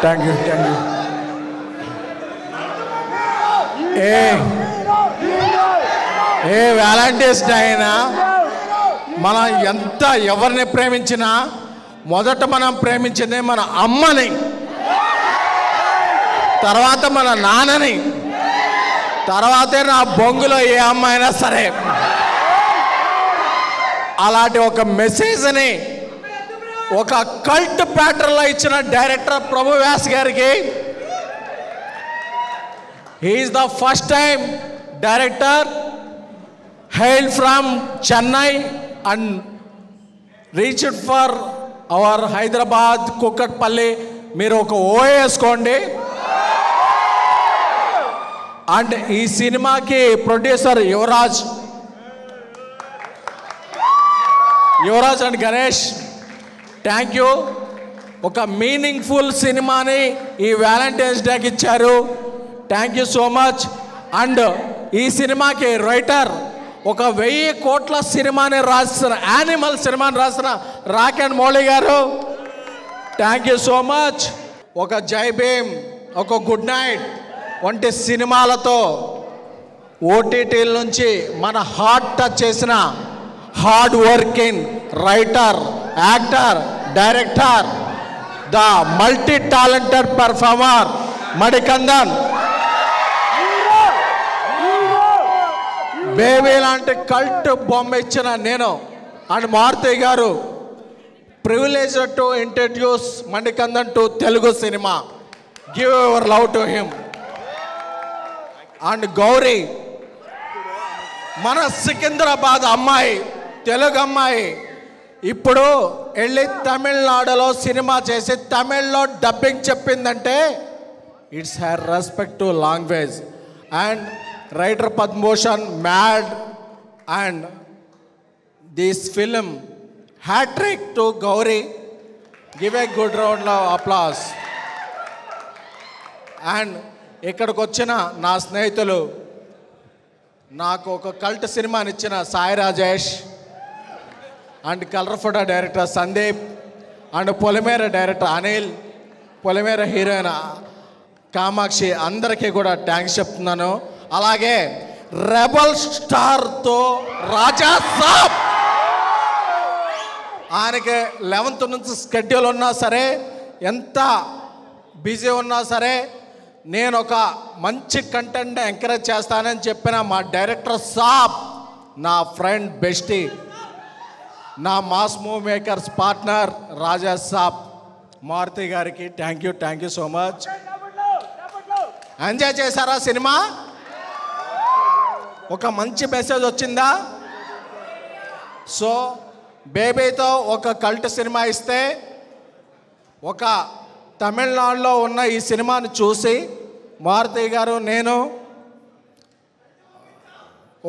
Thank you. A Valentine's day అయినా మనం ఎంత ఎవరిని ప్రేమించినా మొదట మనం ప్రేమించింది మన అమ్మని, తర్వాత మన నాన్నని, తర్వాతే నా బొంగులో ఏ అమ్మ అయినా సరే. అలాంటి ఒక మెసేజ్ని ఒక కల్ట్ ప్యాటర్న్లో ఇచ్చిన డైరెక్టర్ ప్రభు వ్యాస్ గారికి, he is the first time director hailed from Chennai and reached for our Hyderabad Kukatpalli. మీరు ఒక ఓవేసుకోండి. అండ్ ఈ సినిమాకి producer Yuvraj and Ganesh, thank you. ఒక మీనింగ్ఫుల్ సినిమాని ఈ వ్యాలంటైన్స్ డేకి ఇచ్చారు. Thank you so much. And ఈ సినిమాకి రైటర్ ఒక 1000 కోట్ల సినిమాని రాసిన, యానిమల్ సినిమాని రాసిన రాకెన్ మౌళి గారు, థ్యాంక్ యూ సో మచ్. ఒక జై భీమ్, ఒక గుడ్ నైట్ వంటి సినిమాలతో ఓటీటీల నుంచి మన హార్ట్ టచ్ చేసిన hard working writer, actor, director, the multi talented performer Manikandan. Baby లాంటి కల్ట్ బొమ్మ ఇచ్చిన నేను అండ్ మారుతి గారు privilege to introduce Manikandan to Telugu cinema. Give your love to him. And Gauri, మన సికింద్రాబాద్ అమ్మాయి, తెలుగు అమ్మాయి, ఇప్పుడు వెళ్ళి తమిళనాడులో సినిమా చేసి తమిళ్లో డబ్బింగ్ చెప్పిందంటే it's her respect to language. And writer Padma Bhushan, mad, and this film hat trick to Gauri. Give a good round of applause. And ఇక్కడికి వచ్చిన నా స్నేహితులు, నాకు ఒక కల్ట్ సినిమాని ఇచ్చిన Sai Rajesh, and colour photo director Sandeep, and Polimera director Anil, Polimera heroine Kamakshi, అందరికీ కూడా థ్యాంక్స్ చెప్తున్నాను. అలాగే రెబల్ స్టార్తో రాజా సాబ్, ఆయనకి 11th నుంచి స్కెడ్యూల్ ఉన్నా సరే, ఎంత బిజీ ఉన్నా సరే, నేను ఒక మంచి కంటెంట్ ఎంకరేజ్ చేస్తానని చెప్పిన మా డైరెక్టర్ సాబ్, నా ఫ్రెండ్ బెస్టీ, నా మాస్ మూవ్ మేకర్స్ పార్ట్నర్ రాజా సాబ్, మారుతి గారికి thank you so much. Enjoy చేశారా సినిమా? ఒక మంచి మెసేజ్ వచ్చిందా? సో బేబీతో ఒక కల్ట్ సినిమా ఇస్తే, ఒక తమిళనాడులో ఉన్న ఈ సినిమాని చూసి మారుతి గారు, నేను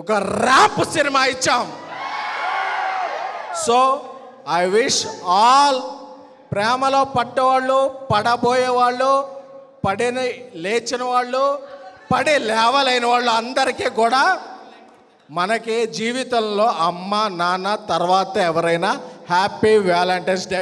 ఒక ర్యాప్ సినిమా ఇచ్చాం. సో ఐ విష్ ఆల్ ప్రేమలో పట్టేవాళ్ళు, పడబోయేవాళ్ళు, పడిన లేచిన వాళ్ళు, పడి లేవలేని వాళ్ళు అందరికీ కూడా మనకి జీవితంలో అమ్మ నాన్న తర్వాత ఎవరైనా హ్యాపీ వ్యాలంటైన్స్ డే.